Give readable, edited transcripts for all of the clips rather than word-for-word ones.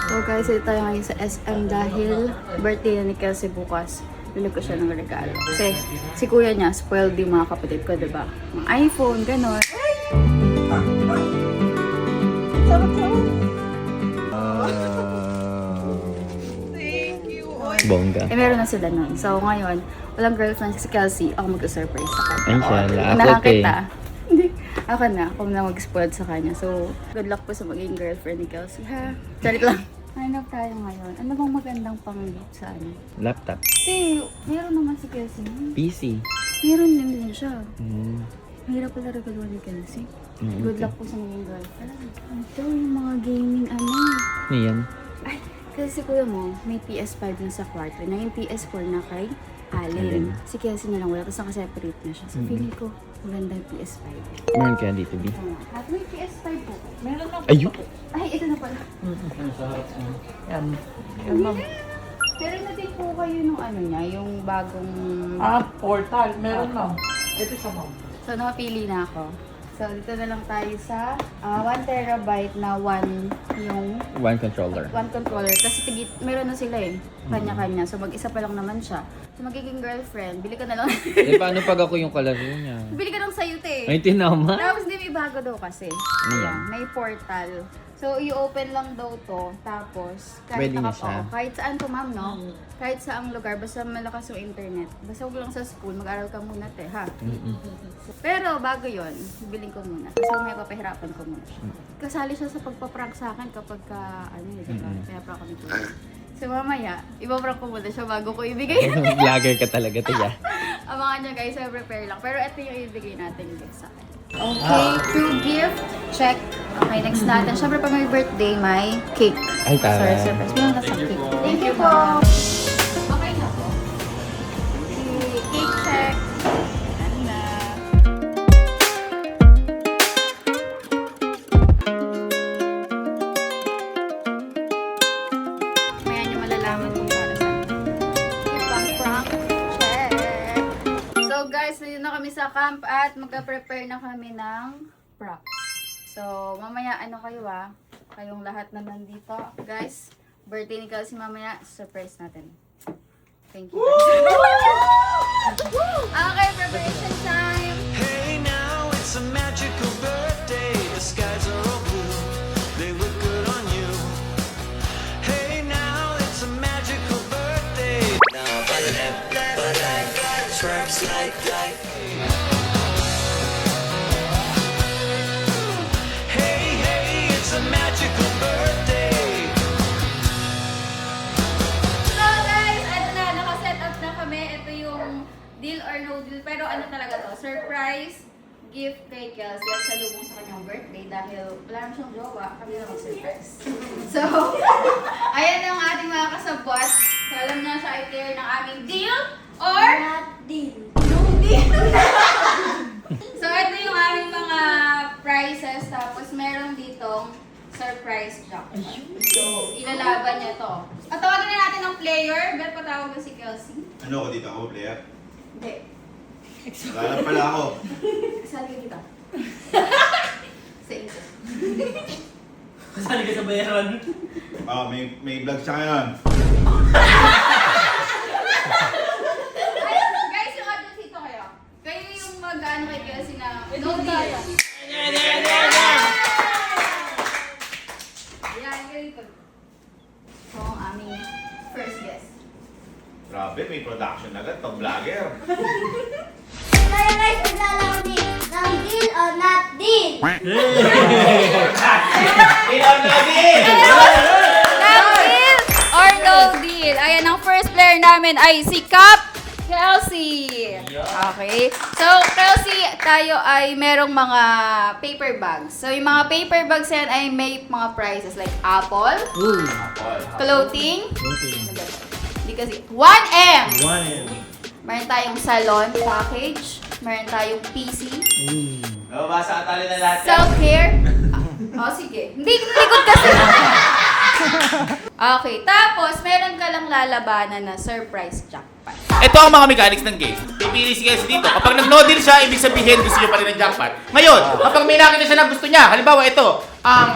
So guys, ito tayo ngayon sa SM dahil birthday na ni Kelsey bukas. Bili ko siya ng regalo. Kasi si kuya niya, spoiled yung mga kapatid ko, diba? Mga iPhone, gano'n. Bongga. Eh, meron na sila nun. So ngayon, walang girlfriend si Kelsey. Ako mag-surprise sa kanya. Ay, siya. Ako Nakakita. Hindi. Ako na mag-spoiled sa kanya. So, good luck po sa magiging girlfriend ni Kelsey, ha? Charit lang. Hanap tayo ngayon. Ano bang magandang pang-gift sa ano? Laptop. Eh, meron naman si Kelsey. PC. Meron din siya. Mm. Mahirap pala regaluhan ni Kelsey. Mm, Good okay. luck po sa magiging girlfriend. Ito yung mga gaming ano. Ano yan? Ay, kasi si kuya mo, may PS5 na sa kwarto. Na yung PS4 na kay Allen. Allen. Si Kelsey na lang wala. Tapos nakaseparate na siya. So, feeling ko, maganda yung PS5. Meron kaya dito, B? At may PS5 po. Meron na po. Ayun! Ay, ito na pala. Yan. Meron na din po kayo nung ano niya, yung bagong... Portal. Meron na. Ito siya, ma'am. So, nakapili na ako. So, dito na lang tayo sa 1 terabyte na One controller. one controller. Kasi meron na sila eh. Kanya-kanya. So, mag-isa pa lang naman siya. So, magiging girlfriend, bili ka na lang. Eh, paano pag ako yung kalaro niya? Bili ka ng sayute. Ay, tinama? Tapos, hindi may bago daw kasi. Ano yan? May portal. So, i-open lang daw to. Tapos, kahit Pwede na siya? kahit saan to, ma'am, no? Kahit saang lugar, basta malakas yung internet. Basta huwag lang sa school, mag-aral ka muna, te, ha? Pero, bago yon, biling ko muna. Kasi may papahirapan ko muna siya. Kasali siya sa pagpaprank sa akin kapag ka, ano yun, diba? Kaya prank kami to. So, mamaya, ipaprank ko muna siya bago ko ibigay. Vlogger ka talaga, tiya. Abangan nyo guys, prepare lang. Pero ito yung ibigay natin gift sa akin. Okay, true gift. Check. Okay, next natin. Siyempre pag may birthday, may cake. Ay, tara. Sorry, surprise. Meron na sa cake. Thank you po. Okay na po. Okay, cake check. Ayan na. Maya nyo malalaman kung para saan. Pang-prank check. So guys, nandito na kami sa camp at magka-prepare na kami ng props. So mamaya ano kayo kayong lahat na nandito. Guys, birthday ni Kelsey mamaya, surprise natin. Thank you guys. Okay, preparation time. Hey now, it's a magical birthday. The skies are all blue. They look good on you. Hey now, it's a magical birthday. Now, traps like Hey, hey, it's a magical birthday. So guys, ano na, naka-set up na kami. Ito yung deal or no deal. Pero ano talaga to, surprise gift kay Kelsey at salubong sa kanyang birthday dahil wala naman siyang jowa, kami na mag-surprise. So, ayan ang ating mga kasabot. So, alam na siya i-clear ng aming deal or not deal. No deal. So, ito yung aming mga prizes. Tapos, meron ditong surprise jackpot. So, ilalaban niya to. At tawagin na natin ang player. Bet patawag na si Kelsey. Ano ako dito? Ako player? Hindi. Wala pala ako. Kasali ka dito. Sa ito. Kasali ka sa bayaran. May vlog siya ngayon. Ay, guys, yung audience dito kayo. Kayo yung mag-ano kay Kelsey na no deal. Yan, ganito. So, ang aming first guest. Grabe, may production agad. Pag vlogger. Kaya guys, maglalaro din ng deal or not deal. No deal or no deal. Ayan, ang first player namin ay si Cap Kelsey. Okay. So, Kelsey, tayo ay merong mga paper bags. So, yung mga paper bags yan ay may mga prizes like apple, clothing, hindi kasi, 1M! 1M. Meron tayong salon package, meron tayong PC, Nababasa ka tali na lahat. self-care. Oh, sige. Hindi, likod kasi. Okay, tapos meron ka lang lalabanan na surprise jackpot. Ito ang mga mechanics ng game. Pipili si Kelsey dito. Kapag nag-no deal siya, ibig sabihin gusto niyo pa rin ng jackpot. Ngayon, kapag may nakita siya na gusto niya, halimbawa ito, ang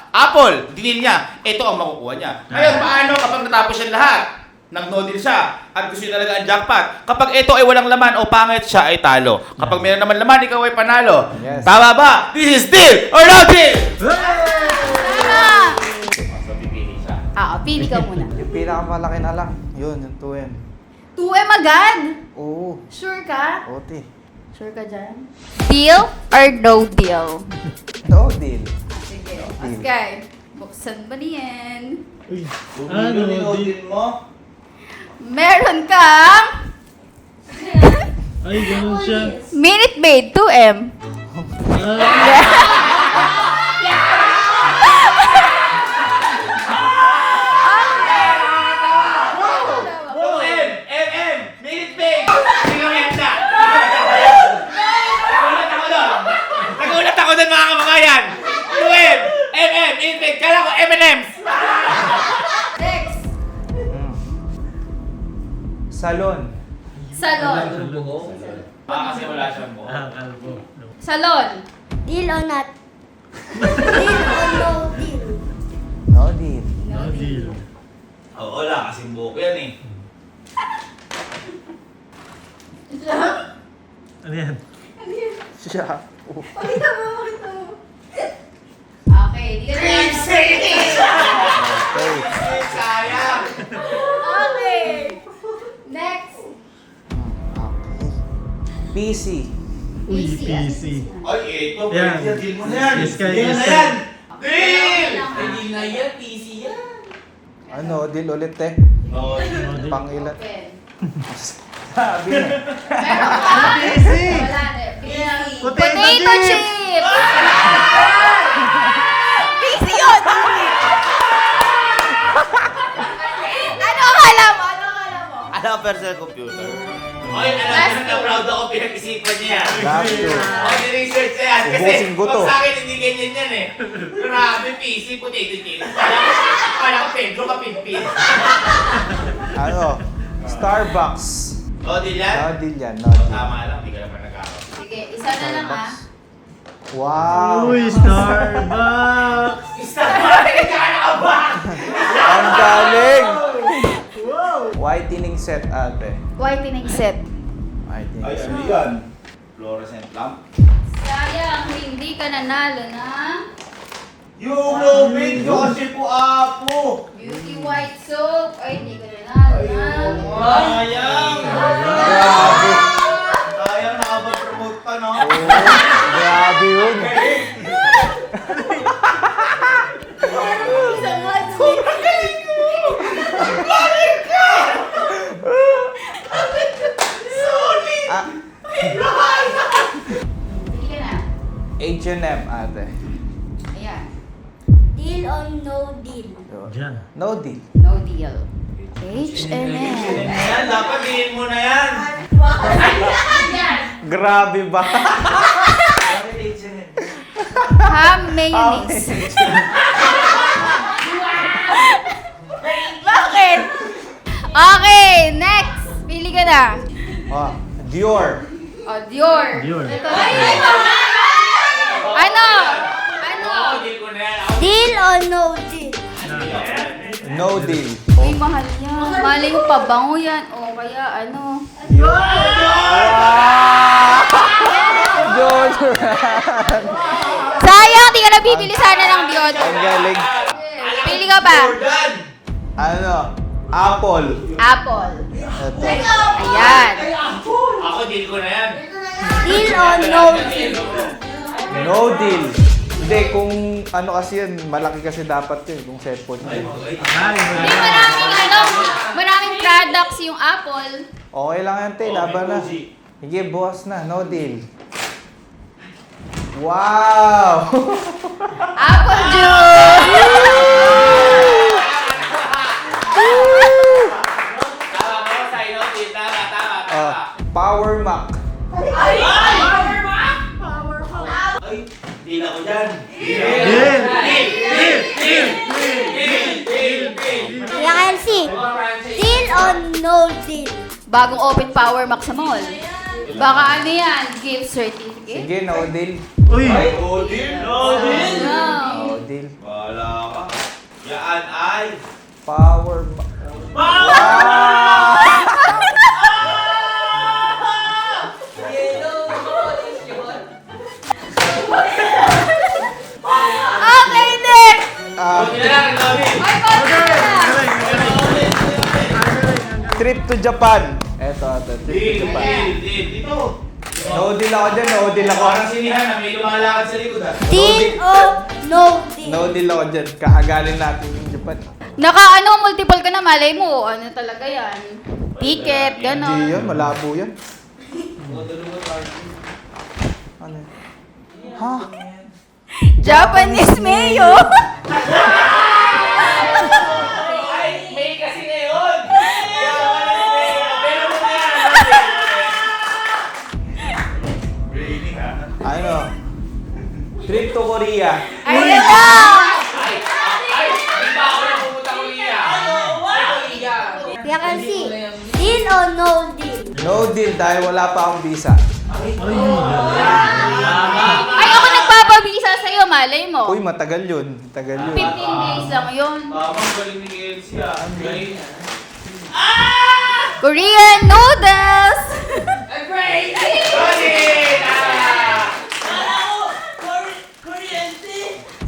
Apple, dinil niya, ito ang makukuha niya. Ngayon, paano kapag natapos siya lahat? Nag-no deal siya at gusto niya talaga ang jackpot. Kapag ito ay walang laman o pangit, siya ay talo. Kapag meron naman laman, ikaw ay panalo. Yes. Tama ba? This is deal or no deal? Tama! So, pipili siya. Pili ka muna. Yung pinakamalaki na lang. Yun, yung 2M. 2M agad? Oo. Sure ka? Oti. Sure ka dyan? Deal or no deal? No deal. Sige. Oscar, buksan ba niyan? Ano din mo? Meron kang Ay, ganun siya. Minute Maid 2M. Minute Maid! Sino yan siya? Nagulat ako doon mga kababayan! 2M! Minute Maid! Kala ko M&M's! Next. Salon. Salon. Kasi wala siyang buhok. Kalbo. Salon. Deal or not? Deal or no deal? No deal. No deal. Oo, wala kasing buhok yan eh. Ano yan? Siya. Okay, di ka na. Okay. Sayang! Okay. Next. PC. Uy, PC. Ay, ito, Yan. pwede yan. Deal mo na yan. Yes, guys. Deal Yes, na guys. yan. Deal! Hindi na yan, PC yan. Ano, deal ulit eh. Oo. No deal. Pangilan. Open. Sabi na. Meron ka? Wala na. Potato chip! PC yun! Ano akala mo? Ano akala mo? Ano ang personal computer? Ay, alam mo na proud ako pinag-isipan niya yan. Last two. Ako ni-research na yan. Kasi Ubusin ko to. pag sa akin hindi ganyan yan eh. Grabe, PC, potato chip. Kala ko Pedro Kapinpin. Ano? Starbucks. O, di yan? No deal yan. No deal. Tama lang, di ka naman nagkakaroon. Sige, isa na lang ah. Wow. Uy, Starbucks! Ang galing. Whitening set ate. Whitening set. Whitening Ay, set. ano yan? Fluorescent lamp? Sayang, hindi ka nanalo ng Yung lubid ko kasi po apo. Beauty White Soap. Ay, hindi ka nanalo ng Sayang! Grabe. Sayang, nakapag-promote pa, no? Oo. Grabe yun. isang white soap. Ah, Hindi ka na. H&M ate. Ayan. Deal or no deal? Yun. Diyan. No deal. No deal. H&M. Yan, dapat diin mo na yan. Grabe ba? Ham mayonnaise. Bakit? Okay, next. Pili ka na. Oh, Dior. Oh, Dior. Dior. Ito. Ano? Ano? Deal ko na yan. Deal or no deal? No deal. Uy, mahal yan. Malay mo, pabango yan. O kaya ano. Dior. Sayang, di ka nabibili sana ng Dior. Ang galing. Pili ka pa. Jordan! Ano? Apple. Apple. Ito. Ayan. Ako, deal ko na yan. Deal or no deal? No deal. Hindi, kung ano kasi yan, malaki kasi dapat yun, kung cellphone yun. Hindi, maraming products yung Apple. Okay lang yan, te. Laban na. Sige, bukas na. No deal. Wow! Apple juice! Tama ko, sign out din. Tama. Power Mac. Ay, deal ako dyan. Deal! Kaya LC, deal or no deal? Bagong open Power Mac sa mall. Baka ano yan? Gift certificate? Sige, no deal. Uy! No deal! No deal! No. No Ay! Power. Okay, next! Buti na lang, Robin. Ay, konti na! Trip to Japan. Eto, trip to Deal, Japan. deal. Dito. No deal ako dyan, no deal ako. Parang sinihan na may lumalakad sa likod ah. Deal o no deal? No deal ako dyan. Kaagalin natin yung Japan. Multiple ka na, malay mo. Ano talaga yan? Ticket, Hindi gano'n. yan, malabo yan. Ano yan? Ha? Japanese mayo. Ay, may kasi ngayon. Pero mo na yan. Raining ha. Ano? Trip to Korea. Ayun na! Ay, di ba ako nang pumunta ko iya? Kuya Kalsi, deal o no deal? No deal dahil wala pa akong visa. Ay, ako nagpapabisa sa'yo, malay mo. Uy, matagal yun. Matagal yun. 15 days lang yun. Tamang galing ni Elsie ah. Galing. Korean noodles! Robin!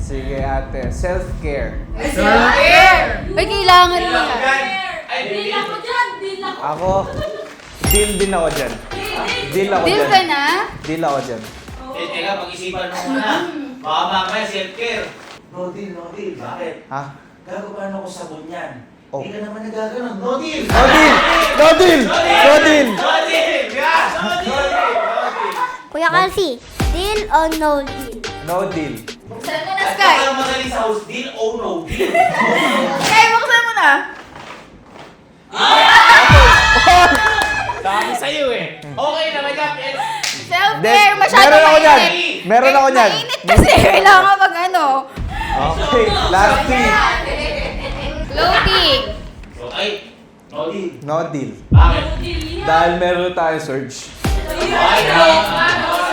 Sige ate, self-care. Ay, kailangan mo yan. Ay, deal ako dyan. Ako, deal din ako dyan. Deal ako Deal dyan. ka na? Deal ako dyan. Teka, pag-isipan mo muna. Baka mamaya self-care. No deal, no deal. Bakit? Ha? Gago paano ko sabon yan? Oh. Hindi ka naman nagaganon. No deal! No deal! No deal! No deal! No deal! Yeah! No deal! No deal! Kuya Kalsi, deal o no deal? No deal. Buksan mo na, At Sky. saka magaling sa house, deal o no deal? Sky, buksan mo na. Sabi sa'yo eh. Okay na, may kapit. Self-care, Meron masyado ako dyan. mainit. Meron ako dyan. Mainit kasi, kailangan mag ano. Okay, last three. Clothing. So, ay, no deal. No deal. Bakit? Dahil meron tayo search.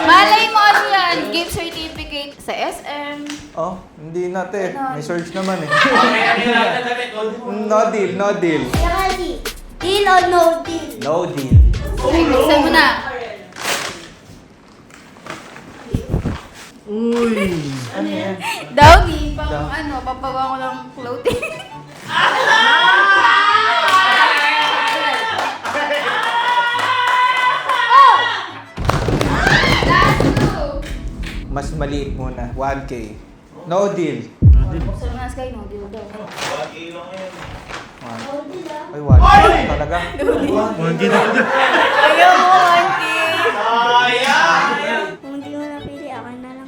Malay mo ano yan, gift certificate sa SM. Oh, hindi natin. May search naman eh. Okay, ano yung lahat ng damit? No deal. No deal, no deal. Kuya Kalsi, deal o no deal? No deal. Ay, buksan mo na. Uy. Downy, pang ano, pampabawa ko ng clothing. Last two. Mas maliit muna. 1K. No deal. Buksan mo na, Sky, no deal daw. Ay, 1K talaga. Huwag ginagawa. Ayaw mo, auntie. Kung hindi mo napili, ako na lang.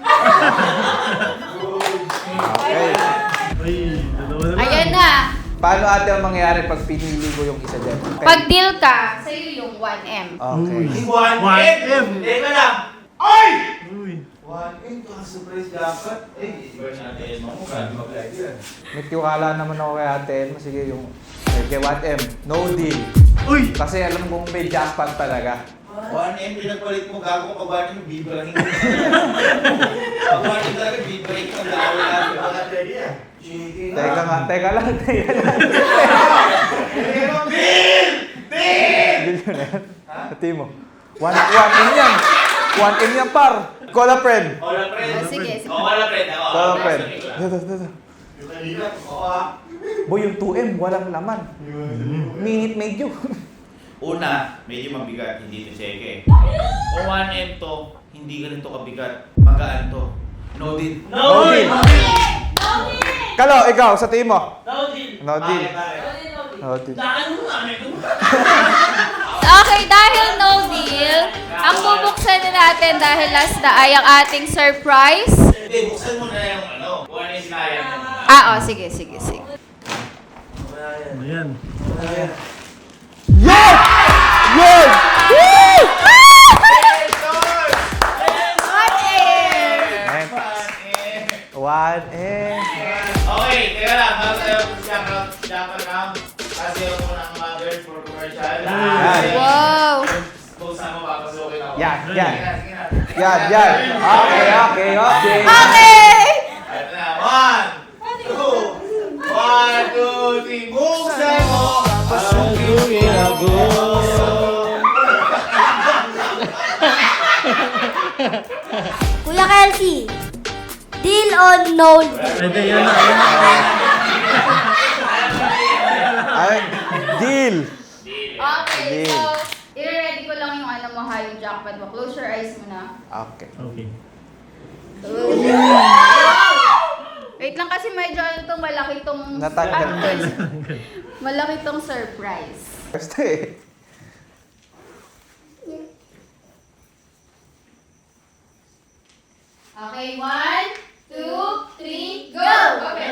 Okay. Uy, dalawa na lang. Ayan na. Paano ate ang mangyayari pag pinili ko yung isa dyan? Okay. Pag deal ka, sa'yo yung 1M. Okay. Di 1M! 1M. Teka lang! Ay! Uy. 1M, surprise dapat. Iba natin, mamukha, mag-like yan. May tiwala naman ako kay ate Elma. Sige yung... Okay, 1M. No deal. Uy. Kasi alam kong may jackpot talaga. 1M, pinagpalit mo gago kapag 1M, bibarangin mo. Pag 1M talaga, bibarangin mo. Dalawa lang. Baka ready ah. Sige Teka nga, teka lang. Teka lang. Deal! Deal! Deal yun eh. Hati mo. 1M yan. 1M yan par. Call a friend. Hola, friend. Sige, sige. Oh, hola, friend. Oo, Call a hola, friend. friend. Dito. Yung kanina, oo ah. Boy, yung 2M, walang laman. Minute medyo. Una, medyo mabigat, hindi to seke. O 1M to, hindi ganito kabigat. Magaan to. No deal. No deal. Kalo, ikaw, sa team mo. No deal. No deal. Bakit? No deal. Okay, dahil no deal, ang bubuksan na natin dahil last na ay ang ating surprise. Hindi, buksan mo na yung ano. Kung ano yung sinayang mo. Ah, oh, sige. Ayan. Yes! Yes! Woo! 1M. Okay, teka lang. Bago tayo shoutout lang. Kasi ako muna ang mother for commercial. Yan. Wow! Kung saan mo papasukin ako. Yan. Sige na. Yan. Okay. Okay! Ito na. 1, 2, 1, 2, tuwing buksan mo, papasukin ako. Kuya Kelsey, deal or no deal? Pwede yan na. Yan na. Ay, deal. Okay, Deal. so, i-ready ko lang yung ano mo ha, yung jackpot mo. Close your eyes muna. Okay. Okay. Wait lang kasi medyo ano itong malaki itong... Natanggal. Malaki itong surprise. Basta eh. Okay, 1, 2, 3, go! Okay.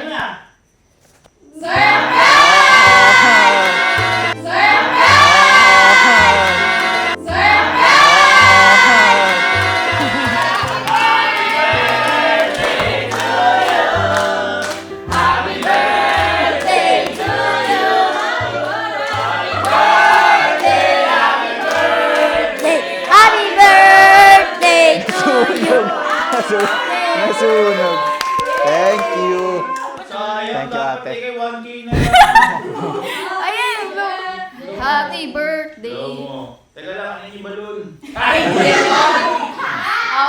Happy birthday to you. Nasunog. Thank you. Sayang, Thank you, dapat ate. ikay 1K na. Ayan, go! Happy birthday! Teka lang, ano yung balon?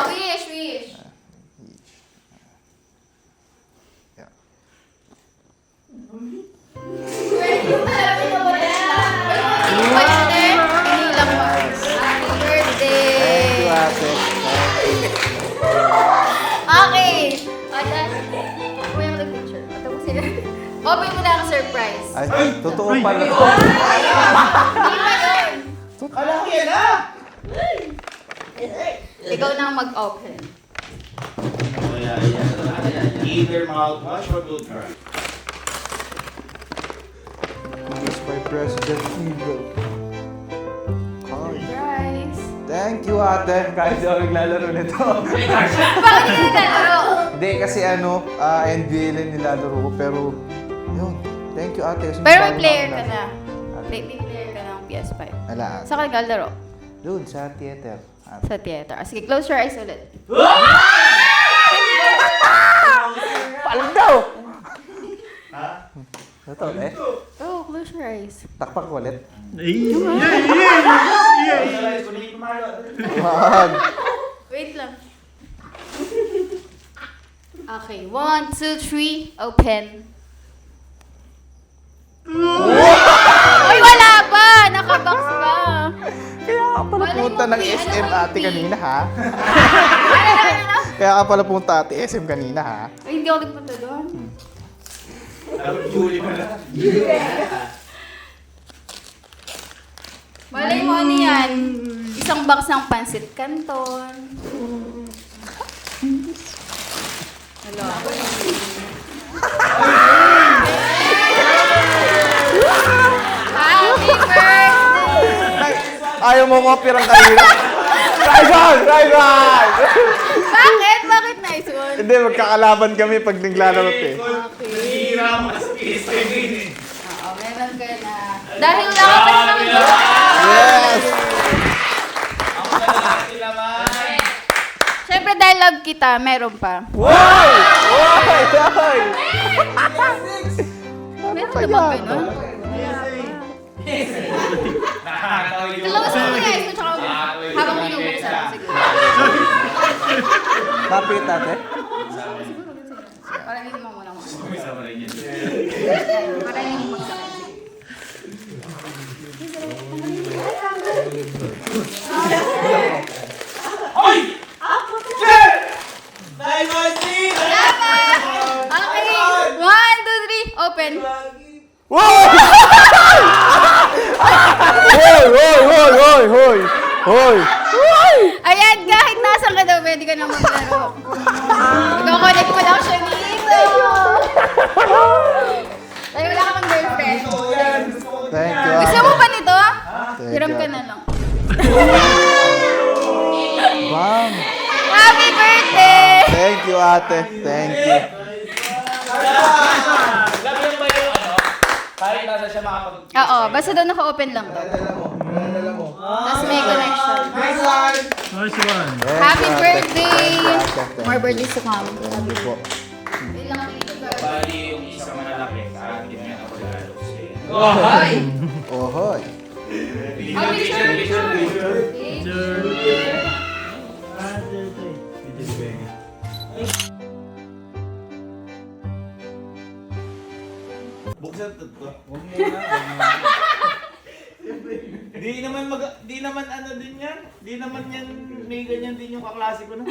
Wish, wish. Yeah. Happy birthday! Thank you, ate. Okay. Ate, kuya ko picture. Tapusin na. Open mo na ang surprise. Ay, totoo pala to. Hindi ba yun? Kala ko yan ah! Ikaw na ang mag-open. Either mouthwash or toothbrush. It's by President Evil. Hi. Surprise. Thank you, ate. Kahit di ako naglalaro nito. Bakit hindi naglalaro? Hindi, kasi NBA lang nilalaro ko. Pero, yun. Thank you, ate. Kasi Pero may marami player na ka ako na. Ate. May player ka ng PS5. Wala, ate. Saan ka naglalaro? Doon, sa theater. Ate. Sa theater. Sige, close your eyes ulit. Palag daw! Ha? Ito, eh. Oh, close your eyes. Takpak ko ulit. Wag. Wait lang. Okay, 1, 2, 3, open. Uy, wala pa! Nakabox pa! Kaya ka pala Malay punta mo, ng P, SM ano ate P? kanina, ha? Ano? Kaya ka pala punta ate SM kanina, ha? Ay, hindi ako nagpunta doon. Julie pala. Malay mo ano yan? Isang box ng pansit canton. Hello. Happy birthday! Ay, ayaw mo copy ng kanina. Rival! Rival! Bakit? Bakit nice one? Hindi, magkakalaban kami pag naglalaro eh. Nasira mo kasi SM eh. Oo, meron ka na. Dahil wala ka pa naman Yes! Ako na lang sila man. Siyempre dahil love kita, meron pa. Wow! Wow! Wow! Meron na ba ganun? Nakakatawa yun. Dalawa sa mga guys, tsaka habang binubuksan. Sige. Kapit ate. Para hindi mo muna mo. Isama rin yan. Para hindi magsakit. Hoy! Sir! Diversity! Okay, 1, 2, 3, open. Wow! Hoy! Hoy! Hoy! Hoy! Hoy! Hoy! Ayan, kahit nasan ka daw, pwede ka na maglaro. Iko-connect mo lang siya dito. Ay, wala ka pang girlfriend. Thank you, Gusto ate. mo pa nito? Thank Hiram you, ka ate. na lang. Bam! Happy birthday! Thank you, ate. Thank you. Alam mo ba yung ano? Kahit nasa siya makapag... Oo, basta doon naka-open lang to. Tapos may connection. Nice one. Thank Happy you, ate. birthday! Thank you, ate. More birthdays to come. Thank you po. Wait lang, dito, guys. Bali yung isang malalaki, sa akin yan ako lalo. Ohoy. Oh, picture. Buksan to. Huwag muna. Di naman ano din yan. Di naman yan may ganyan din yung kaklase ko na.